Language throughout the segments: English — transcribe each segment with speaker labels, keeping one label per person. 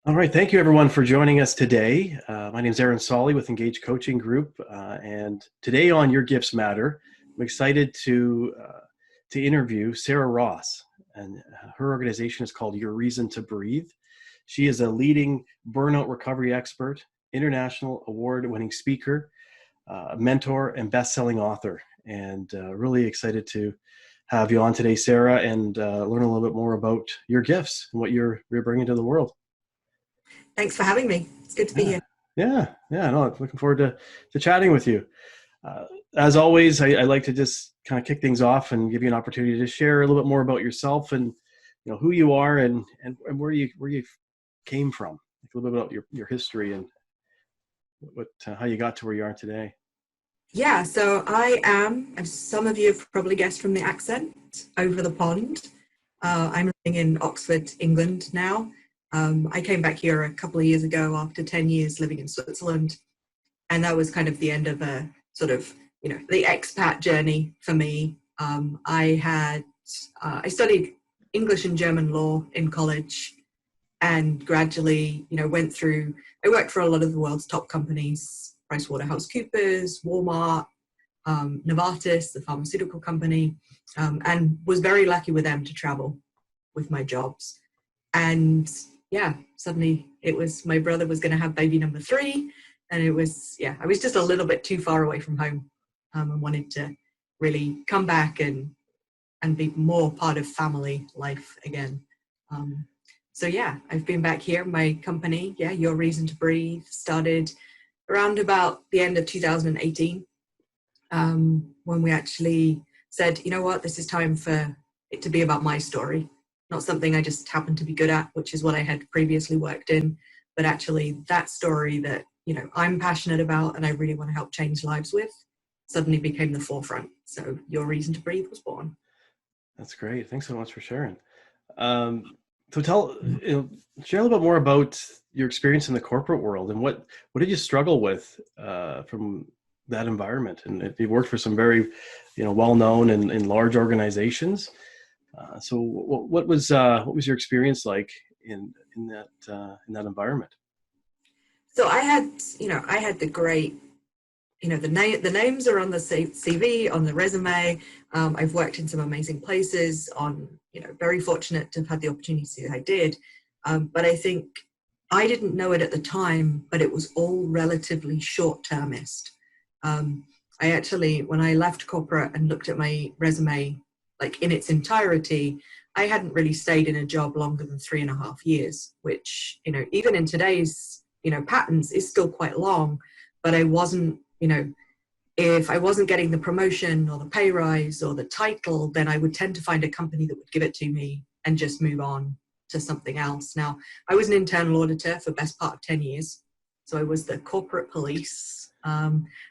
Speaker 1: All right, thank you everyone for joining us today. My name is Aaron Solly with Engage Coaching Group, and today on Your Gifts Matter, I'm excited to interview Sarah Ross, and her organization is called Your Reason to Breathe. She is a leading burnout recovery expert, international award-winning speaker, mentor, and best-selling author. And really excited to have you on today, Sarah, and learn a little bit more about your gifts and what you're bringing to the world.
Speaker 2: Thanks for having me. It's good to be
Speaker 1: Yeah,
Speaker 2: here.
Speaker 1: yeah. No, looking forward to chatting with you. Uh, as always, I like to just kind of kick things off and give you an opportunity to share a little bit more about yourself and who you are and where you came from, like a little bit about your history and what how you got to where you are today.
Speaker 2: Yeah, so I am, as some of you have probably guessed from the accent, over the pond. I'm living in Oxford, England now. I came back here a couple of years ago after 10 years living in Switzerland. And that was kind of the end of a sort of, the expat journey for me. I studied English and German law in college and gradually, I worked for a lot of the world's top companies, PricewaterhouseCoopers, Walmart, Novartis, the pharmaceutical company, and was very lucky with them to travel with my jobs. And yeah, suddenly it was my brother was going to have baby number 3. And I was just a little bit too far away from home, and wanted to really come back and be more part of family life again. So yeah, I've been back here. My company, Your Reason to Breathe, started around about the end of 2018, when we actually said, you know what, this is time for it to be about my story, not something I just happened to be good at, which is what I had previously worked in, but actually that story that, I'm passionate about and I really want to help change lives with suddenly became the forefront. So Your Reason to Breathe was born.
Speaker 1: That's great. Thanks so much for sharing. Um, so share a little bit more about your experience in the corporate world and what did you struggle with from that environment? And if you've worked for some very, well-known and large organizations, so what was your experience like in that environment?
Speaker 2: So I had the great, the names are on the CV, on the resume. I've worked in some amazing places very fortunate to have had the opportunity I did. But I think I didn't know it at the time, but it was all relatively short-termist. I actually, when I left corporate and looked at my resume, like in its entirety, I hadn't really stayed in a job longer than 3.5 years, which, even in today's, patterns is still quite long, but I wasn't, if I wasn't getting the promotion or the pay rise or the title, then I would tend to find a company that would give it to me and just move on to something else. Now, I was an internal auditor for the best part of 10 years. So I was the corporate police,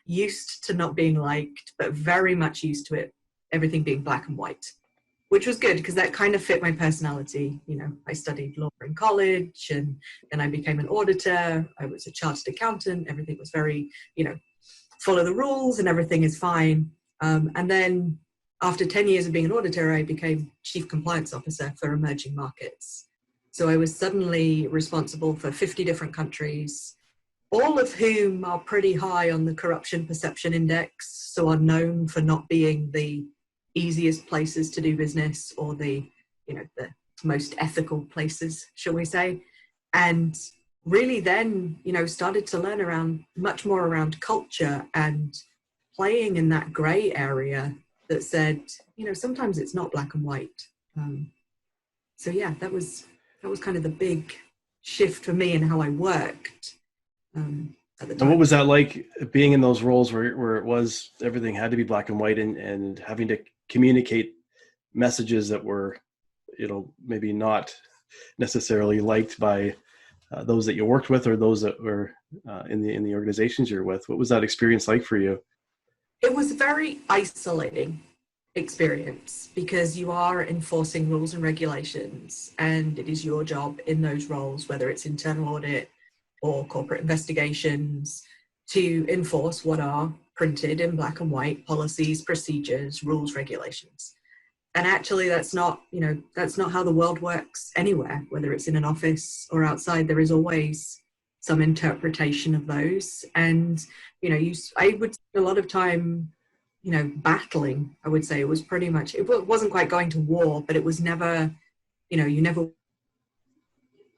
Speaker 2: used to not being liked, but very much used to it, everything being black and white, which was good because that kind of fit my personality. I studied law in college and then I became an auditor. I was a chartered accountant. Everything was very, follow the rules and everything is fine. And then after 10 years of being an auditor, I became chief compliance officer for emerging markets. So I was suddenly responsible for 50 different countries, all of whom are pretty high on the corruption perception index, so are known for not being the easiest places to do business or the most ethical places, shall we say. And really then, started to learn much more around culture and playing in that gray area that said, sometimes it's not black and white. So yeah, that was kind of the big shift for me in how I worked at the
Speaker 1: And what
Speaker 2: time.
Speaker 1: was that like being in those roles where it was everything had to be black and white and having to communicate messages that were, maybe not necessarily liked by those that you worked with or those that were in the organizations you're with? What was that experience like for you?
Speaker 2: It was a very isolating experience because you are enforcing rules and regulations, and it is your job in those roles, whether it's internal audit or corporate investigations, to enforce what are printed in black and white policies, procedures, rules, regulations. And actually that's not, that's not how the world works anywhere, whether it's in an office or outside. There is always some interpretation of those. And, I would spend a lot of time, battling. I would say it was pretty much, it wasn't quite going to war, but it was never, you never,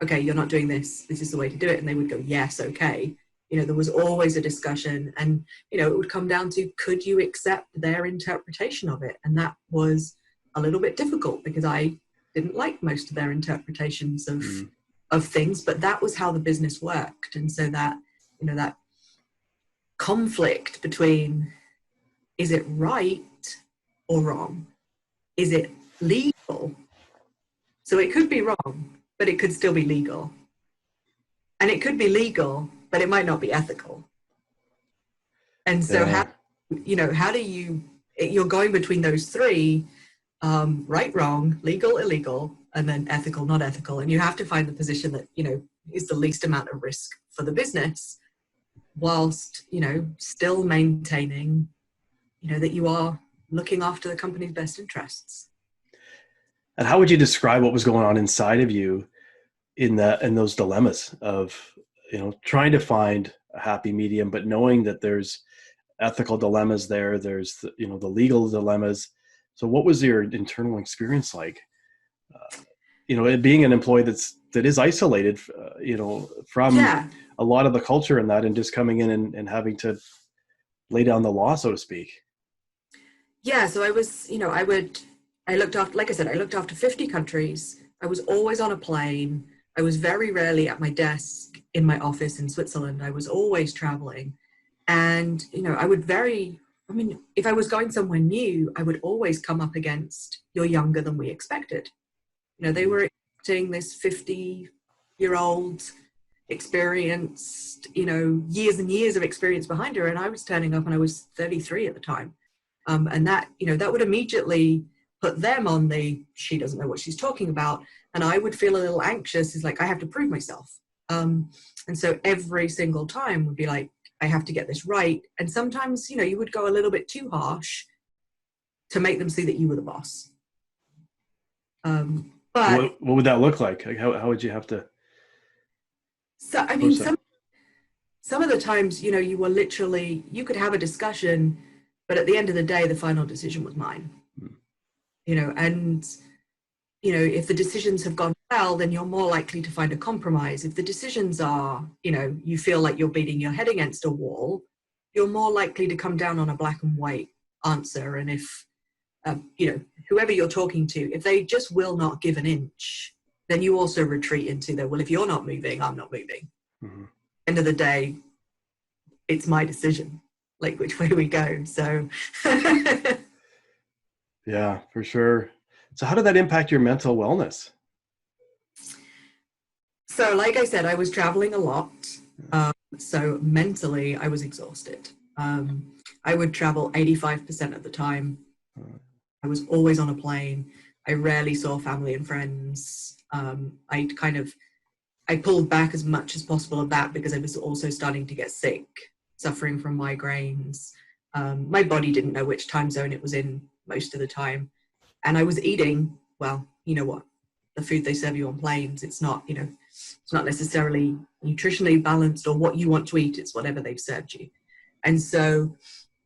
Speaker 2: okay, you're not doing this. This is the way to do it. And they would go, yes, okay. There was always a discussion, and, it would come down to, could you accept their interpretation of it? And that was a little bit difficult because I didn't like most of their interpretations of things, but that was how the business worked. And so that, that conflict between, is it right or wrong? Is it legal? So it could be wrong, but it could still be legal. And it could be legal, but it might not be ethical. And so how do you're going between those three, right, wrong, legal, illegal, and then ethical, not ethical. And you have to find the position that, is the least amount of risk for the business, whilst, still maintaining, that you are looking after the company's best interests.
Speaker 1: And how would you describe what was going on inside of you in those dilemmas of, trying to find a happy medium, but knowing that there's ethical dilemmas there's the legal dilemmas. So what was your internal experience like? Being an employee that is isolated, from a lot of the culture in that, and just coming in and having to lay down the law, so to speak.
Speaker 2: Yeah. So I was, I looked after, like I said, I looked after 50 countries. I was always on a plane. I was very rarely at my desk in my office in Switzerland. I was always traveling. And, if I was going somewhere new, I would always come up against, you're younger than we expected. They were expecting this 50-year-old experienced, years and years of experience behind her. And I was turning up and I was 33 at the time. And that, that would immediately put them on she doesn't know what she's talking about. And I would feel a little anxious. It's like, I have to prove myself. And so every single time would be like, I have to get this right. And sometimes, you would go a little bit too harsh to make them see that you were the boss. But
Speaker 1: what would that look like? How would you have to?
Speaker 2: So, some of the times, you were literally, you could have a discussion, but at the end of the day, the final decision was mine. And, if the decisions have gone well, then you're more likely to find a compromise. If the decisions are, you feel like you're beating your head against a wall, you're more likely to come down on a black and white answer. And if, whoever you're talking to, if they just will not give an inch, then you also retreat into the, well, if you're not moving, I'm not moving. Mm-hmm. End of the day, it's my decision, like which way we go. So
Speaker 1: yeah, for sure. So how did that impact your mental wellness?
Speaker 2: So like I said, I was traveling a lot. So mentally, I was exhausted. I would travel 85% of the time. I was always on a plane. I rarely saw family and friends. I pulled back as much as possible of that because I was also starting to get sick, suffering from migraines. My body didn't know which time zone it was in most of the time. And I was eating, well, you know what, the food they serve you on planes, it's not necessarily nutritionally balanced or what you want to eat, it's whatever they've served you. And so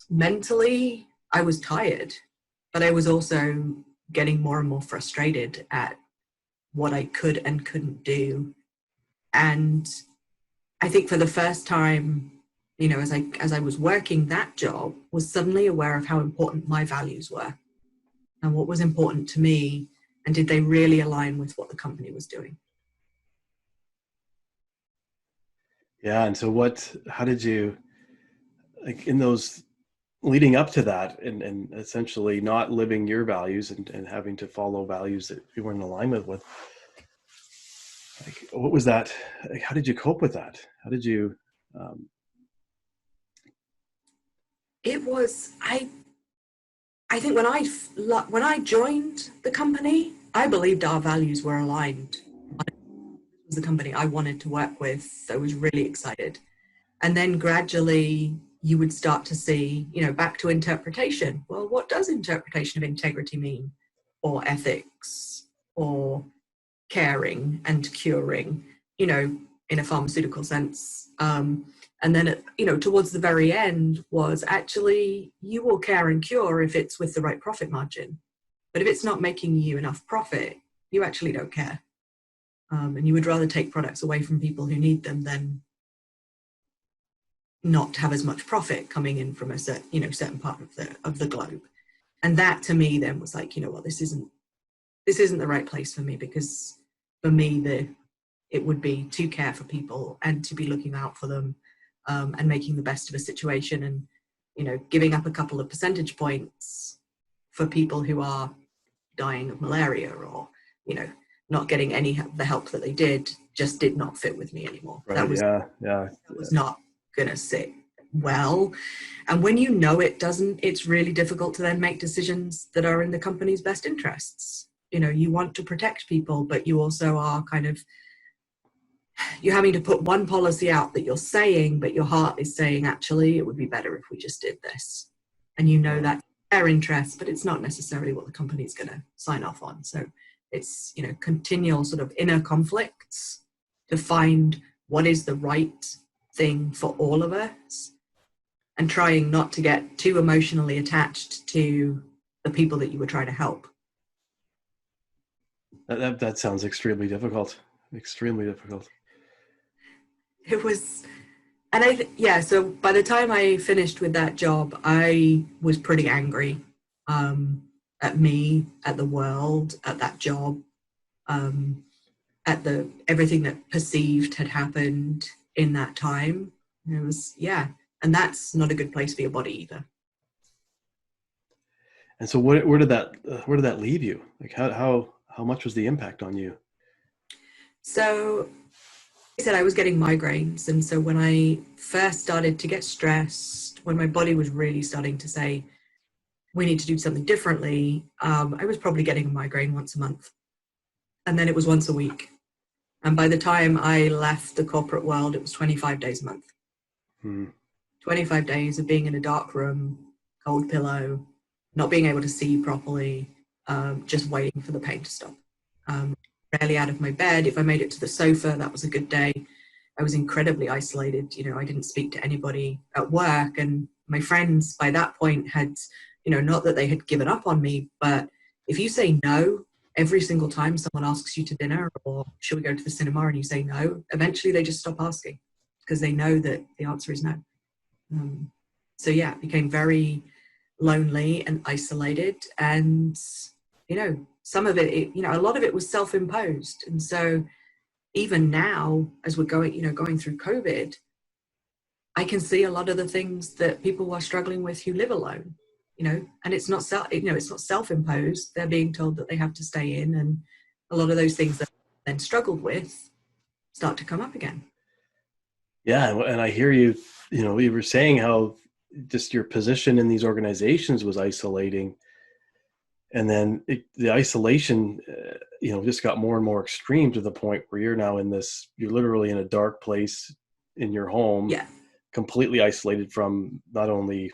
Speaker 2: mentally, I was tired, but I was also getting more and more frustrated at what I could and couldn't do. And I think for the first time, as I was working that job, was suddenly aware of how important my values were and what was important to me, and did they really align with what the company was doing.
Speaker 1: Yeah. And so how did you, like in those leading up to that and essentially not living your values and having to follow values that you weren't in alignment with, like, what was that? Like, how did you cope with that? How did you,
Speaker 2: It was, I think when I joined the company, I believed our values were aligned. It was the company I wanted to work with. I was really excited. And then gradually you would start to see, back to interpretation. Well, what does interpretation of integrity mean? or ethics or caring and curing, in a pharmaceutical sense. And then, towards the very end was actually you will care and cure if it's with the right profit margin. But if it's not making you enough profit, you actually don't care. And you would rather take products away from people who need them than not have as much profit coming in from a certain part of the globe. And that to me then was like, this isn't the right place for me, because for me it would be to care for people and to be looking out for them, and making the best of a situation, and giving up a couple of percentage points for people who are dying of malaria or not getting the help that they just did not fit with me anymore.
Speaker 1: Right.
Speaker 2: That was not gonna sit well. And when it doesn't, it's really difficult to then make decisions that are in the company's best interests. You want to protect people, but you also are you're having to put one policy out that you're saying, but your heart is saying, actually, it would be better if we just did this. And that's their interest, but it's not necessarily what the company's going to sign off on. So it's, continual sort of inner conflicts to find what is the right thing for all of us, and trying not to get too emotionally attached to the people that you were trying to help.
Speaker 1: That sounds extremely difficult. Extremely difficult.
Speaker 2: It was, and so by the time I finished with that job, I was pretty angry at me, at the world, at that job, at everything that perceived had happened in that time. And it was, and that's not a good place for your body either.
Speaker 1: And so where did that leave you? Like how much was the impact on you?
Speaker 2: So I said I was getting migraines. And so when I first started to get stressed, when my body was really starting to say, we need to do something differently, I was probably getting a migraine once a month. And then it was once a week. And by the time I left the corporate world, it was 25 days a month. 25 days of being in a dark room, cold pillow, not being able to see properly, just waiting for the pain to stop. Rarely out of my bed. If I made it to the sofa, that was a good day. I was incredibly isolated. I didn't speak to anybody at work, and my friends by that point had, not that they had given up on me, but if you say no every single time someone asks you to dinner or should we go to the cinema and you say no, eventually they just stop asking because they know that the answer is no. So it became very lonely and isolated, and some of it, a lot of it was self-imposed. And so even now, as we're going through COVID, I can see a lot of the things that people are struggling with who live alone, and it's not self-imposed. They're being told that they have to stay in, and a lot of those things that I then struggled with start to come up again.
Speaker 1: Yeah. And I hear you, you were saying how just your position in these organizations was isolating. And then the isolation, just got more and more extreme to the point where you're now you're literally in a dark place in your home, completely isolated from not only,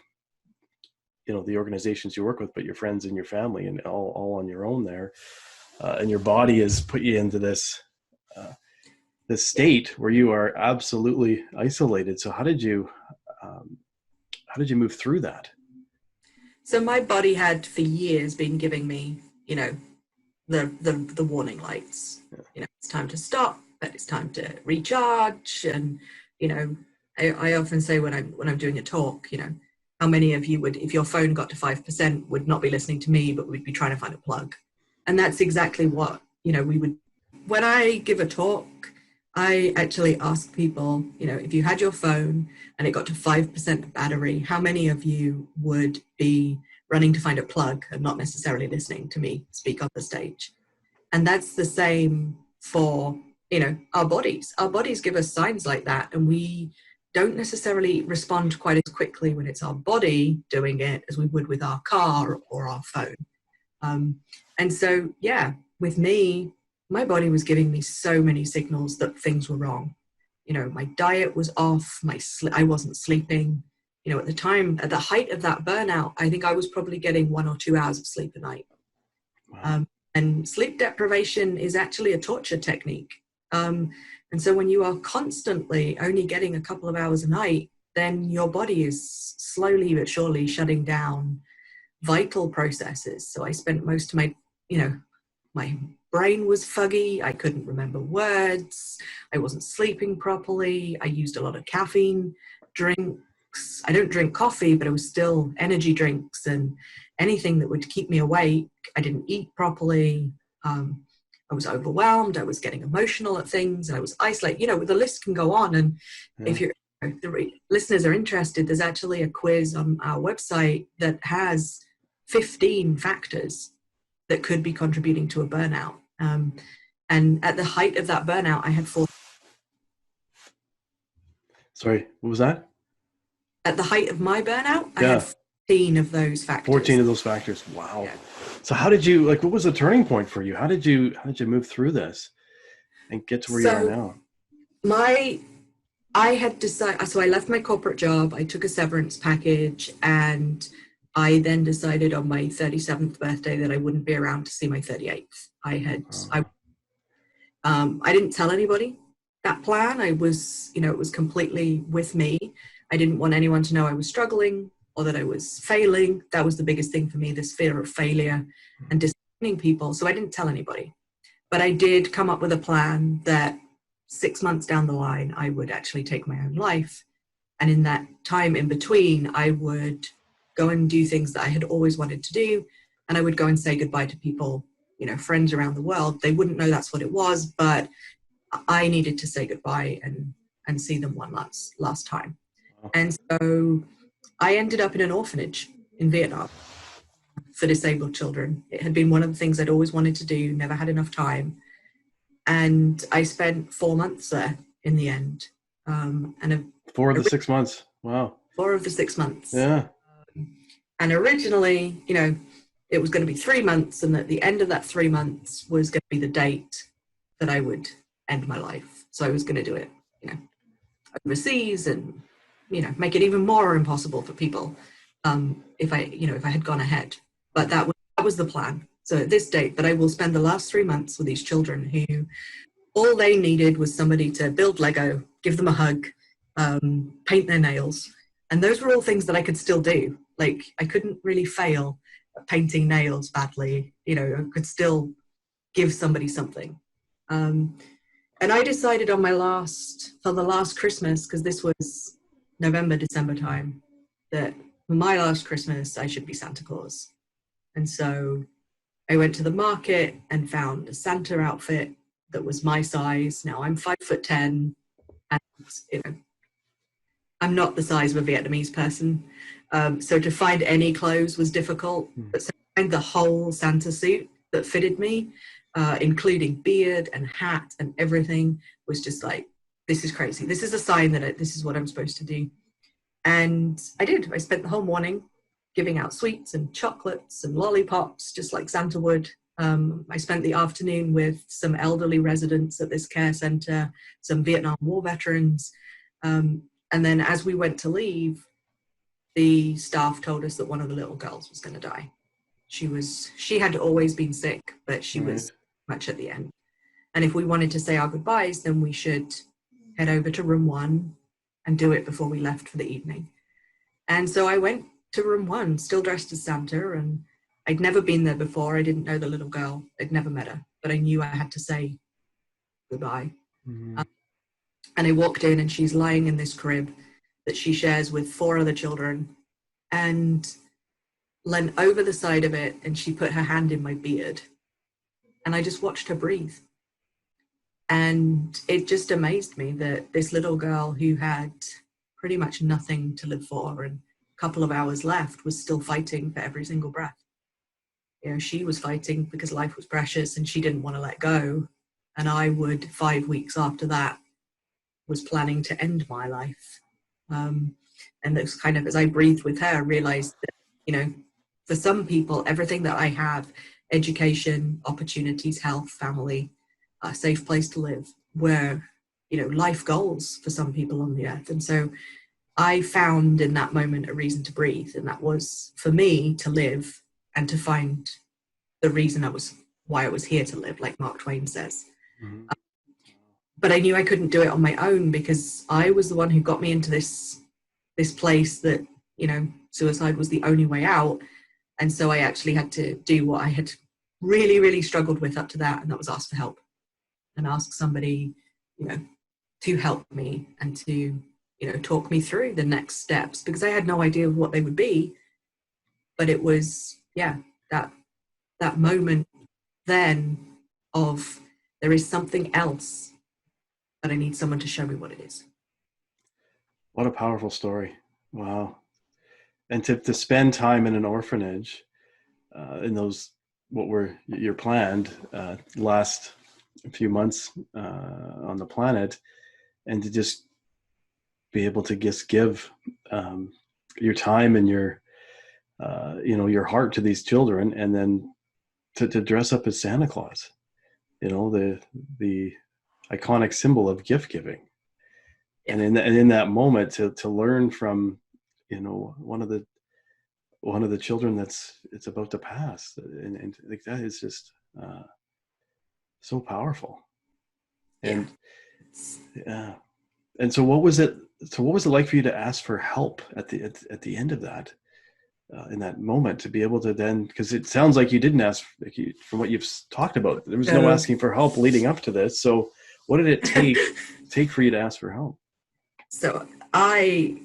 Speaker 1: the organizations you work with, but your friends and your family, and all on your own there. And your body has put you into this state where you are absolutely isolated. So how did you move through that?
Speaker 2: So my body had for years been giving me, the warning lights. It's time to stop, but it's time to recharge. And I often say when I'm doing a talk, how many of you would, if your phone got to 5%, would not be listening to me, but would be trying to find a plug? And that's exactly what we would. When I give a talk, I actually ask people, if you had your phone and it got to 5% battery, how many of you would be running to find a plug and not necessarily listening to me speak on the stage? And that's the same for, our bodies. Our bodies give us signs like that, and we don't necessarily respond quite as quickly when it's our body doing it as we would with our car or our phone. And so, with me, my body was giving me so many signals that things were wrong. My diet was off, I wasn't sleeping. At the height of that burnout, I think I was probably getting 1 or 2 hours of sleep a night.
Speaker 1: Wow.
Speaker 2: And sleep deprivation is actually a torture technique. And so when you are constantly only getting a couple of hours a night, then your body is slowly but surely shutting down vital processes. So I spent most of my, my brain was foggy. I couldn't remember words. I wasn't sleeping properly. I used a lot of caffeine drinks. I don't drink coffee, but it was still energy drinks and anything that would keep me awake. I didn't eat properly. I was overwhelmed. I was getting emotional at things. I was isolated. The list can go on. And
Speaker 1: Yeah.
Speaker 2: if the listeners are interested, there's actually a quiz on our website that has 15 factors that could be contributing to a burnout. And at the height of that burnout, I had four.
Speaker 1: Sorry, what was that?
Speaker 2: At the height of my burnout, I
Speaker 1: Yeah.
Speaker 2: had 14 of those factors.
Speaker 1: 14 of those factors. Wow.
Speaker 2: Yeah.
Speaker 1: So how did you, what was the turning point for you? How did you move through this and get to where you are now?
Speaker 2: I had decided, so I left my corporate job, I took a severance package, and I then decided on my 37th birthday that I wouldn't be around to see my 38th. I didn't tell anybody that plan. It was completely with me. I didn't want anyone to know I was struggling or that I was failing. That was the biggest thing for me, this fear of failure and disappointing people. So I didn't tell anybody. But I did come up with a plan that 6 months down the line, I would actually take my own life. And in that time in between, I would go and do things that I had always wanted to do. And I would go and say goodbye to people, friends around the world. They wouldn't know that's what it was, but I needed to say goodbye and see them one last time.
Speaker 1: Wow.
Speaker 2: And so I ended up in an orphanage in Vietnam for disabled children. It had been one of the things I'd always wanted to do, never had enough time. And I spent 4 months there in the end.
Speaker 1: 4 of the 6 months. Wow.
Speaker 2: 4 of the 6 months.
Speaker 1: Yeah.
Speaker 2: And originally, it was going to be 3 months, and at the end of that 3 months was going to be the date that I would end my life. So I was going to do it, overseas and, make it even more impossible for people if I had gone ahead. But that was the plan. So at this date, that I will spend the last 3 months with these children who all they needed was somebody to build Lego, give them a hug, paint their nails. And those were all things that I could still do. Like, I couldn't really fail at painting nails badly. I could still give somebody something. And I decided for the last Christmas, because this was November, December time, that for my last Christmas, I should be Santa Claus. And so I went to the market and found a Santa outfit that was my size. Now I'm 5'10", and I'm not the size of a Vietnamese person. So to find any clothes was difficult, but to find the whole Santa suit that fitted me, including beard and hat and everything, was just like, this is crazy. This is a sign that this is what I'm supposed to do. And I did. I spent the whole morning giving out sweets and chocolates and lollipops, just like Santa would. I spent the afternoon with some elderly residents at this care center, some Vietnam War veterans. And then as we went to leave, the staff told us that one of the little girls was going to die. She had always been sick, but she was much at the end. And if we wanted to say our goodbyes, then we should head over to room 1 and do it before we left for the evening. And so I went to room 1, still dressed as Santa, and I'd never been there before. I didn't know the little girl. I'd never met her, but I knew I had to say goodbye.
Speaker 1: Mm-hmm.
Speaker 2: And I walked in, and she's lying in this crib that she shares with 4 other children, and leant over the side of it, and she put her hand in my beard, and I just watched her breathe. And it just amazed me that this little girl who had pretty much nothing to live for and a couple of hours left was still fighting for every single breath. She was fighting because life was precious and she didn't want to let go. And I would, 5 weeks after that, was planning to end my life. And it was kind of, as I breathed with her, I realized that, for some people, everything that I have, education, opportunities, health, family, a safe place to live, were, life goals for some people on the earth. And so I found in that moment a reason to breathe. And that was for me to live and to find the reason why I was here to live, like Mark Twain says.
Speaker 1: Mhm.
Speaker 2: But I knew I couldn't do it on my own, because I was the one who got me into this place that, suicide was the only way out. And so I actually had to do what I had really, really struggled with up to that, and that was ask for help and ask somebody, to help me and to, talk me through the next steps, because I had no idea what they would be. But it was, that moment then of, there is something else, but I need someone to show me what it is.
Speaker 1: What a powerful story. Wow. And to spend time in an orphanage, in those, what were your planned last few months on the planet, and to just be able to just give your time and your your heart to these children, and then to dress up as Santa Claus, the iconic symbol of gift giving.
Speaker 2: Yeah.
Speaker 1: And in that moment to learn from one of the children it's about to pass, and like that is just so powerful.
Speaker 2: Yeah.
Speaker 1: And yeah. And so what was it like for you to ask for help at the end of that, in that moment, to be able to then, because it sounds like you didn't ask, like from what you've talked about, there was no asking for help leading up to this. So what did it take for you to ask for help?
Speaker 2: So I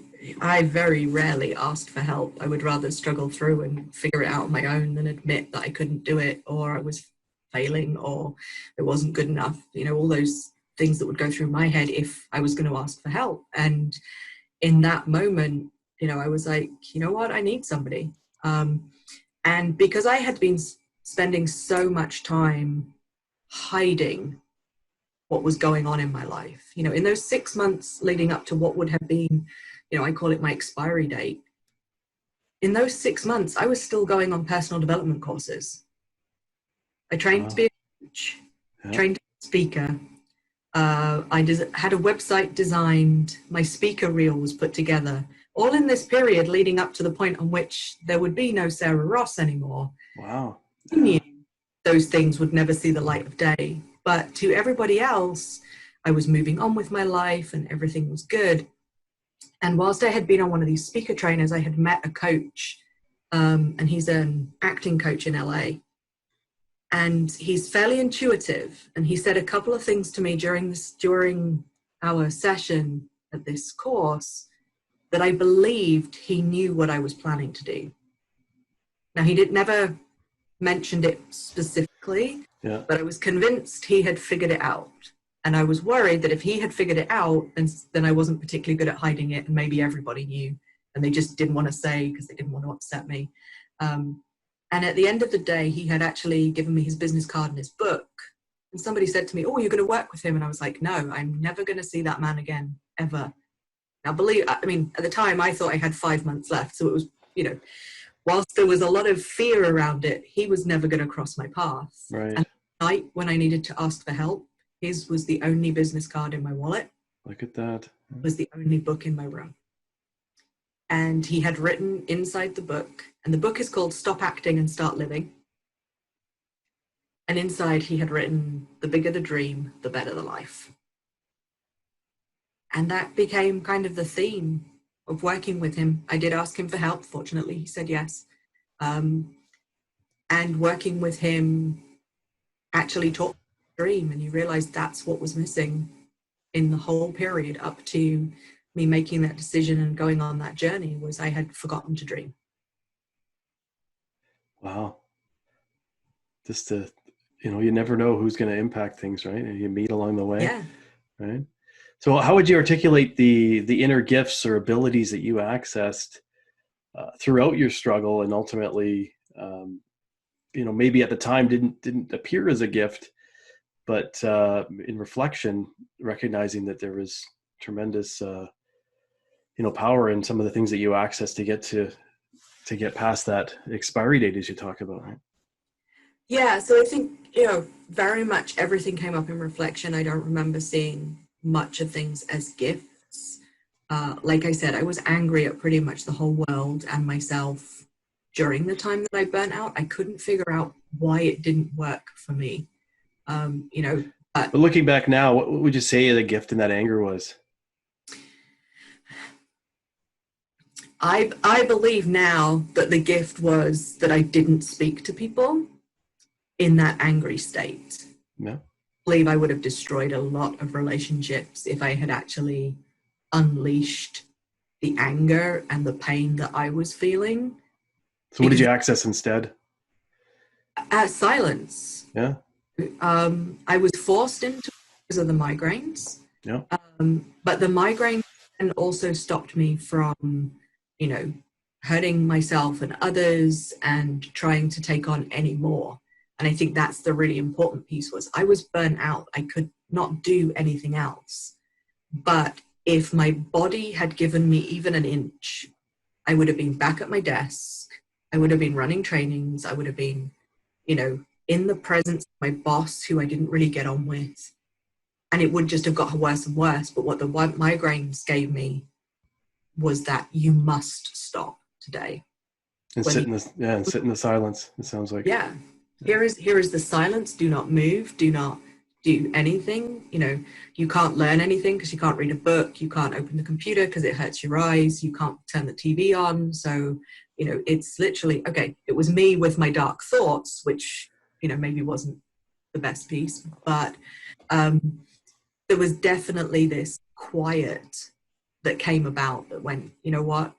Speaker 2: very rarely asked for help. I would rather struggle through and figure it out on my own than admit that I couldn't do it, or I was failing, or it wasn't good enough. All those things that would go through my head if I was going to ask for help. And in that moment, I was like, you know what, I need somebody. And because I had been spending so much time hiding what was going on in my life, in those 6 months leading up to what would have been, I call it my expiry date. In those 6 months, I was still going on personal development courses. I trained to be a coach, trained to be a speaker. I had a website designed. My speaker reel was put together. All in this period leading up to the point on which there would be no Sarah Ross anymore.
Speaker 1: Wow.
Speaker 2: I knew those things would never see the light of day. But to everybody else, I was moving on with my life and everything was good. And whilst I had been on one of these speaker trainers, I had met a coach, and he's an acting coach in LA. And he's fairly intuitive. And he said a couple of things to me during our session at this course that I believed he knew what I was planning to do. Now, he never mentioned it specifically, but I was convinced he had figured it out. And I was worried that if he had figured it out, then I wasn't particularly good at hiding it, and maybe everybody knew, and they just didn't want to say because they didn't want to upset me. And at the end of the day, he had actually given me his business card and his book. And somebody said to me, "Oh, you're going to work with him?" And I was like, "No, I'm never going to see that man again, ever." Now, at the time, I thought I had 5 months left. So it was, whilst there was a lot of fear around it, he was never going to cross my path.
Speaker 1: Right.
Speaker 2: And at night, when I needed to ask for help, his was the only business card in my wallet.
Speaker 1: Look at that.
Speaker 2: Was the only book in my room. And he had written inside the book, and the book is called Stop Acting and Start Living. And inside he had written, "The bigger the dream, the better the life." And that became kind of the theme of working with him. I did ask him for help. Fortunately, he said yes. And working with him actually taught me the dream, and you realize that's what was missing in the whole period up to me making that decision and going on that journey, was I had forgotten to dream.
Speaker 1: Wow. Just to, you never know who's going to impact things, right? And you meet along the way.
Speaker 2: Yeah.
Speaker 1: Right. So how would you articulate the inner gifts or abilities that you accessed throughout your struggle, and ultimately, maybe at the time didn't appear as a gift, but in reflection, recognizing that there was tremendous, power in some of the things that you accessed to get past that expiry date, as you talk about, right?
Speaker 2: Yeah, so I think, very much everything came up in reflection. I don't remember seeing much of things as gifts. Like I said, I was angry at pretty much the whole world and myself during the time that I burnt out. I couldn't figure out why it didn't work for me. You know,
Speaker 1: But looking back now, what would you say the gift in that anger was?
Speaker 2: I believe now that the gift was that I didn't speak to people in that angry state.
Speaker 1: No.
Speaker 2: I believe I would have destroyed a lot of relationships if I had actually unleashed the anger and the pain that I was feeling.
Speaker 1: So what did you access instead?
Speaker 2: Silence.
Speaker 1: Yeah.
Speaker 2: I was forced into it because of the migraines.
Speaker 1: Yeah.
Speaker 2: But the migraine also stopped me from, you know, hurting myself and others and trying to take on any more. And I think that's the really important piece was I was burnt out. I could not do anything else. But if my body had given me even an inch, I would have been back at my desk. I would have been running trainings. I would have been, you know, in the presence of my boss who I didn't really get on with. And it would just have got worse and worse. But what the migraines gave me was that you must stop today.
Speaker 1: And sit in the silence. It sounds like.
Speaker 2: Yeah. Here is the silence. Do not move. Do not do anything. You know, you can't learn anything because you can't read a book. You can't open the computer because it hurts your eyes. You can't turn the TV on. So, you know, it's literally, okay, it was me with my dark thoughts, which, you know, maybe wasn't the best piece, but there was definitely this quiet that came about that went, you know what,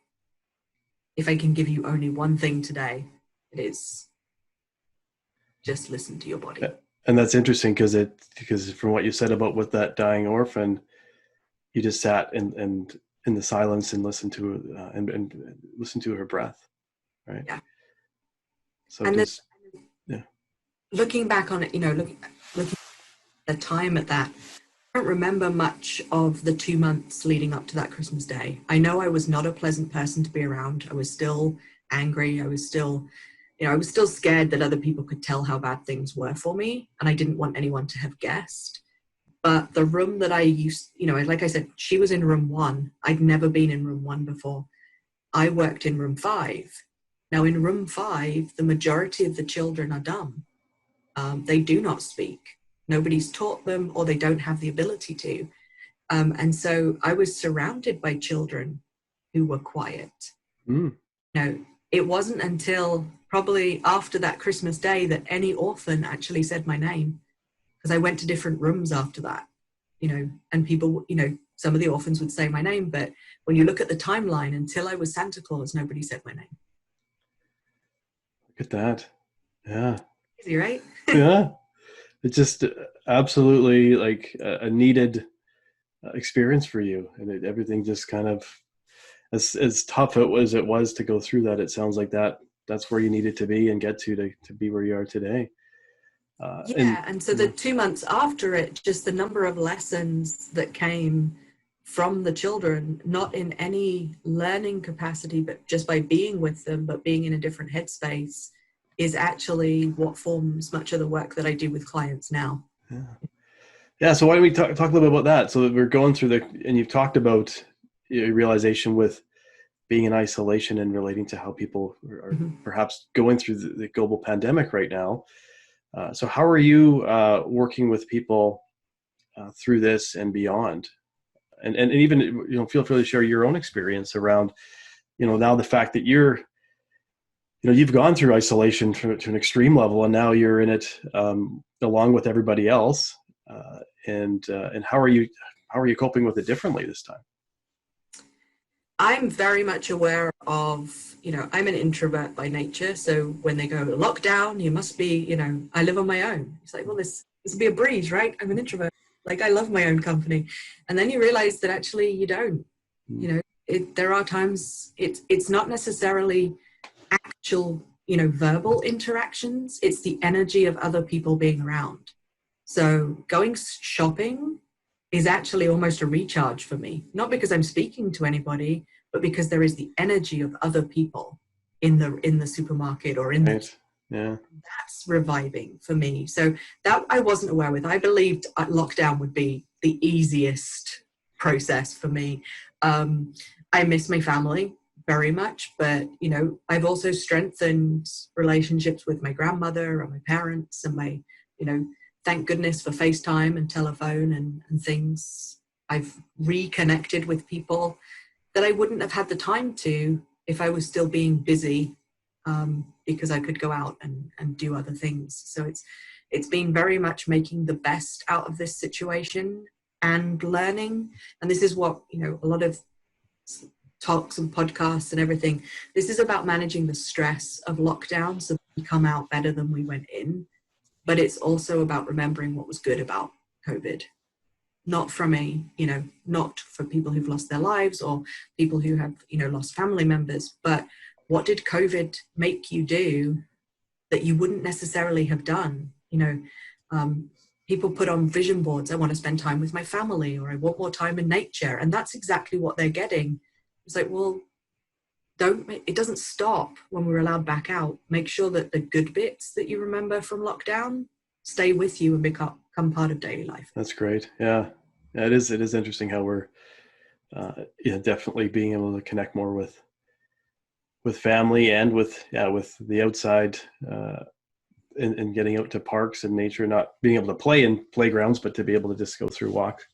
Speaker 2: if I can give you only one thing today, it is just listen to your body.
Speaker 1: And that's interesting because from what you said about with that dying orphan, you just sat in the silence and listened to and listened to her breath, right?
Speaker 2: Yeah.
Speaker 1: So
Speaker 2: and
Speaker 1: just
Speaker 2: looking back on it, you know, looking at the time at that, I don't remember much of the 2 months leading up to that Christmas day. I know I was not a pleasant person to be around. I was still angry. I was still, you know, I was still scared that other people could tell how bad things were for me. And I didn't want anyone to have guessed. But the room that I used, you know, like I said, she was in room 1. I'd never been in room 1 before. I worked in room 5. Now in room 5, the majority of the children are dumb. They do not speak. Nobody's taught them, or they don't have the ability to. And so I was surrounded by children who were quiet. No, it wasn't until probably after that Christmas day that any orphan actually said my name, because I went to different rooms after that, you know, and people, you know, some of the orphans would say my name, but when you look at the timeline, until I was Santa Claus, nobody said my name.
Speaker 1: Look at that. Yeah.
Speaker 2: Easy, right?
Speaker 1: Yeah. It's just absolutely like a needed experience for you, and everything just kind of as tough as it was to go through that. It sounds like that's where you needed to be and get to be where you are today.
Speaker 2: And so the 2 months after it, just the number of lessons that came from the children, not in any learning capacity, but just by being with them, but being in a different headspace, is actually what forms much of the work that I do with clients now.
Speaker 1: Yeah. So why don't we talk a little bit about that? So that we're going through and you've talked about your realization with being in isolation and relating to how people are perhaps going through the global pandemic right now. So how are you working with people through this and beyond? And even, you know, feel free to share your own experience around, you know, now the fact that you've gone through isolation to an extreme level, and now you're in it along with everybody else. And how are you coping with it differently this time?
Speaker 2: I'm very much aware of, you know, I'm an introvert by nature. So when they go lockdown, you must be, you know, I live on my own. It's like, well, this will be a breeze, right? I'm an introvert. Like, I love my own company. And then you realize that actually you don't, you know, there are times it's not necessarily actual, you know, verbal interactions. It's the energy of other people being around. So going shopping is actually almost a recharge for me, not because I'm speaking to anybody, but because there is the energy of other people in the supermarket or in the that's reviving for me. So that I wasn't aware with. I believed lockdown would be the easiest process for me. I miss my family. very much, but I've also strengthened relationships with my grandmother and my parents and my, thank goodness for FaceTime and telephone and things. I've reconnected with people that I wouldn't have had the time to if I was still being busy, because I could go out and do other things. So it's been very much making the best out of this situation and learning. And this is what, a lot of talks and podcasts and everything, this is about managing the stress of lockdown so we come out better than we went in. But it's also about remembering what was good about COVID. Not from not for people who've lost their lives or people who have, lost family members, but what did COVID make you do that you wouldn't necessarily have done? People put on vision boards, I want to spend time with my family, or I want more time in nature. And that's exactly what they're getting. It's like, well, it doesn't stop when we're allowed back out. Make sure that the good bits that you remember from lockdown stay with you and become part of daily life.
Speaker 1: That's great. Yeah. It is interesting how we're definitely being able to connect more with family and with the outside, and getting out to parks and nature, not being able to play in playgrounds, but to be able to just go through walks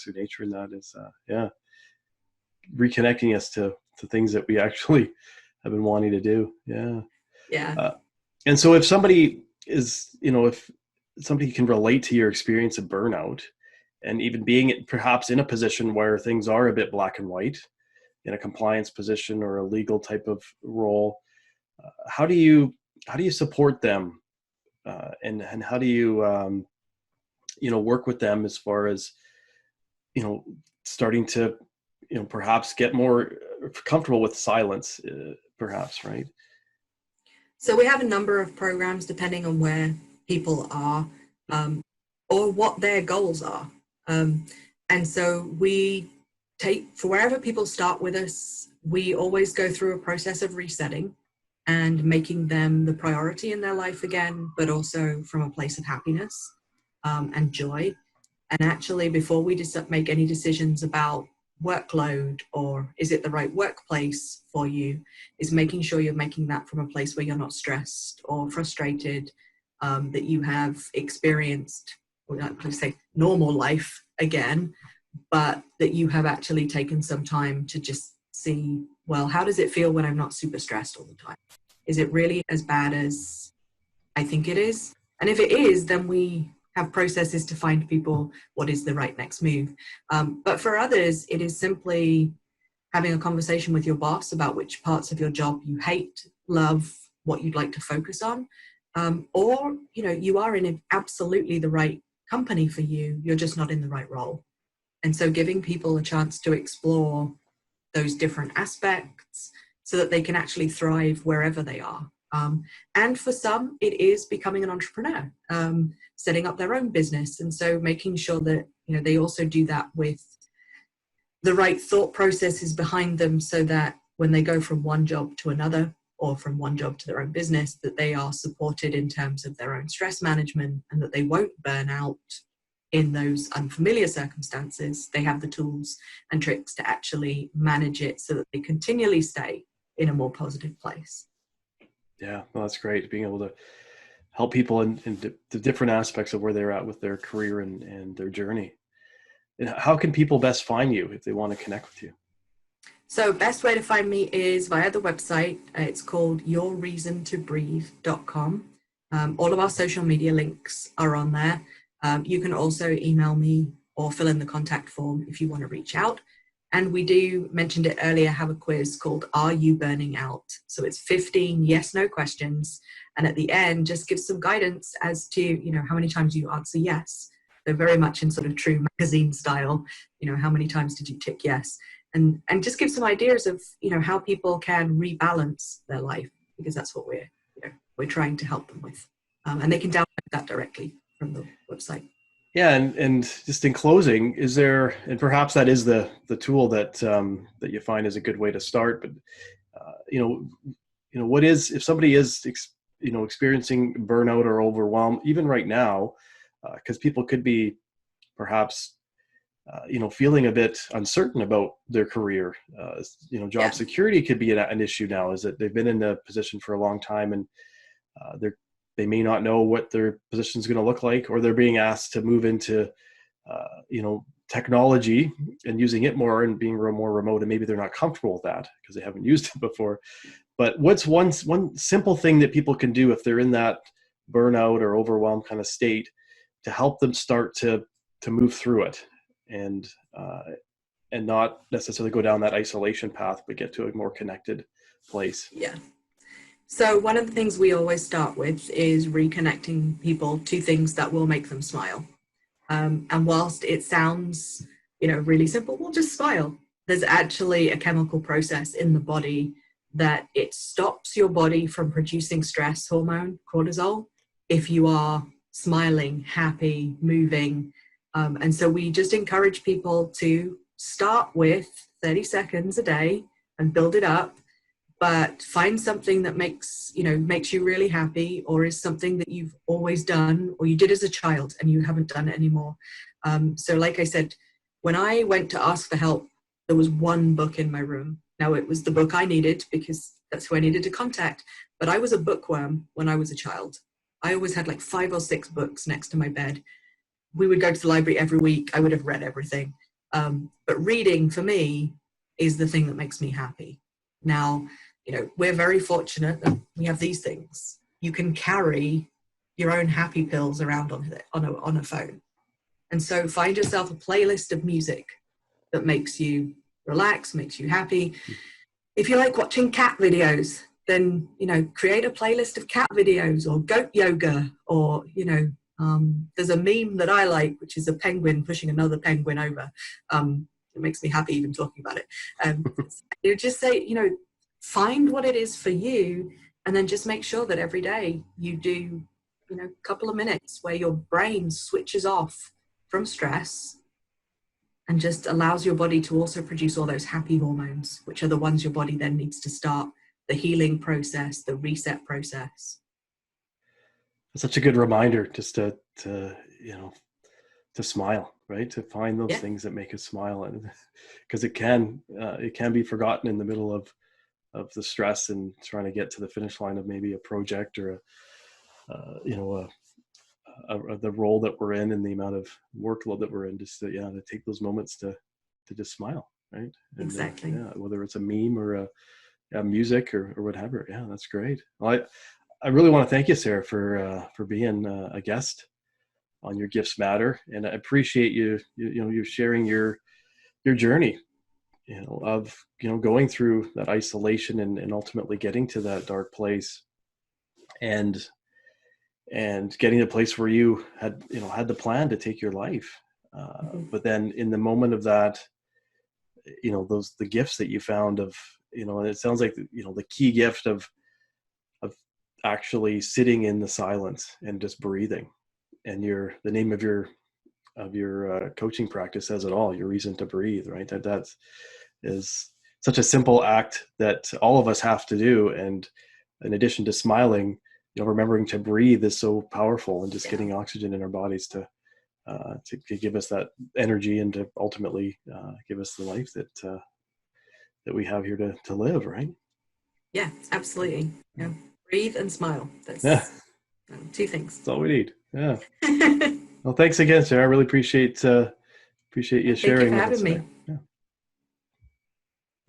Speaker 1: through nature. And that is, reconnecting us to things that we actually have been wanting to do. Yeah.
Speaker 2: Yeah.
Speaker 1: And so if somebody is, if somebody can relate to your experience of burnout and even being perhaps in a position where things are a bit black and white, in a compliance position or a legal type of role, how do you support them, and how do you work with them as far as starting to perhaps get more comfortable with silence, perhaps, right?
Speaker 2: So we have a number of programs depending on where people are, or what their goals are, and so we for wherever people start with us, we always go through a process of resetting and making them the priority in their life again, but also from a place of happiness, and joy. And actually, before we make any decisions about workload or is it the right workplace for you, is making sure you're making that from a place where you're not stressed or frustrated, that you have experienced, or let's say, normal life again, but that you have actually taken some time to just see, well, how does it feel when I'm not super stressed all the time? Is it really as bad as I think it is? And if it is, then we have processes to find people what is the right next move. But for others, it is simply having a conversation with your boss about which parts of your job you hate, love, what you'd like to focus on. Or, you are in absolutely the right company for you, you're just not in the right role. And so giving people a chance to explore those different aspects so that they can actually thrive wherever they are. And for some, it is becoming an entrepreneur, setting up their own business. And so making sure that, they also do that with the right thought processes behind them so that when they go from one job to another or from one job to their own business, that they are supported in terms of their own stress management and that they won't burn out in those unfamiliar circumstances. They have the tools and tricks to actually manage it so that they continually stay in a more positive place.
Speaker 1: Yeah, well, that's great. Being able to help people in the different aspects of where they're at with their career and their journey. And how can people best find you if they want to connect with you?
Speaker 2: So best way to find me is via the website. It's called yourreasontobreathe.com. All of our social media links are on there. You can also email me or fill in the contact form if you want to reach out. And we do, mentioned it earlier, have a quiz called Are You Burning Out? So it's 15 yes/no questions. And at the end, just give some guidance as to, how many times you answer yes. They're very much in sort of true magazine style. How many times did you tick yes? And just give some ideas of, how people can rebalance their life, because that's what we're trying to help them with. And they can download that directly from the website.
Speaker 1: Yeah, and just in closing, is there, and perhaps that is the tool that that you find is a good way to start, but what is, if somebody is experiencing burnout or overwhelm even right now, because people could be perhaps feeling a bit uncertain about their career. Job security could be an issue now, is that they've been in the position for a long time, and they may not know what their position is going to look like, or they're being asked to move into, technology and using it more and being more remote, and maybe they're not comfortable with that because they haven't used it before. But what's one simple thing that people can do if they're in that burnout or overwhelmed kind of state to help them start to move through it and not necessarily go down that isolation path, but get to a more connected place?
Speaker 2: Yeah. So one of the things we always start with is reconnecting people to things that will make them smile. And whilst it sounds, really simple, well, just smile. There's actually a chemical process in the body that it stops your body from producing stress hormone, cortisol, if you are smiling, happy, moving. And so we just encourage people to start with 30 seconds a day and build it up, but find something that makes you really happy, or is something that you've always done or you did as a child and you haven't done it anymore. So like I said, when I went to ask for help, there was one book in my room. Now, it was the book I needed because that's who I needed to contact, but I was a bookworm when I was a child. I always had like 5 or 6 books next to my bed. We would go to the library every week. I would have read everything. But reading for me is the thing that makes me happy. Now, we're very fortunate that we have these things. You can carry your own happy pills around on a phone. And so find yourself a playlist of music that makes you relax, makes you happy. If you like watching cat videos, then, create a playlist of cat videos or goat yoga, or, there's a meme that I like, which is a penguin pushing another penguin over. It makes me happy even talking about it. You just say, find what it is for you, and then just make sure that every day you do, a couple of minutes where your brain switches off from stress and just allows your body to also produce all those happy hormones, which are the ones your body then needs to start the healing process, the reset process.
Speaker 1: It's such a good reminder just to smile, right? To find those things that make us smile, and because it can be forgotten in the middle of the stress and trying to get to the finish line of maybe a project or the role that we're in and the amount of workload that we're in, just to take those moments to just smile, right? And,
Speaker 2: exactly.
Speaker 1: Whether it's a meme or a music or whatever. Yeah, that's great. Well, I really want to thank you, Sarah, for being a guest on Your Gifts Matter, and I appreciate you sharing your journey, of going through that isolation and ultimately getting to that dark place, and getting to a place where you had the plan to take your life, but then in the moment of that, the gifts that you found of, and it sounds like the key gift of actually sitting in the silence and just breathing, and the name of your coaching practice says it all, your reason to breathe, right? That is such a simple act that all of us have to do, and in addition to smiling, remembering to breathe is so powerful, and just getting oxygen in our bodies to give us that energy, and to ultimately give us the life that we have here to live, right?
Speaker 2: Yeah, absolutely. Yeah. Breathe and smile. That's 2 things.
Speaker 1: That's all we need. Yeah. Well, thanks again, Sarah. I really appreciate you sharing
Speaker 2: Thank you for
Speaker 1: with
Speaker 2: having
Speaker 1: us
Speaker 2: me.
Speaker 1: today. Yeah.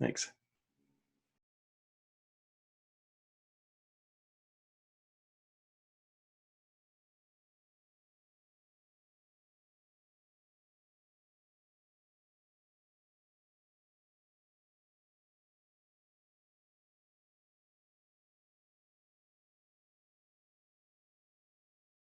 Speaker 1: Thanks.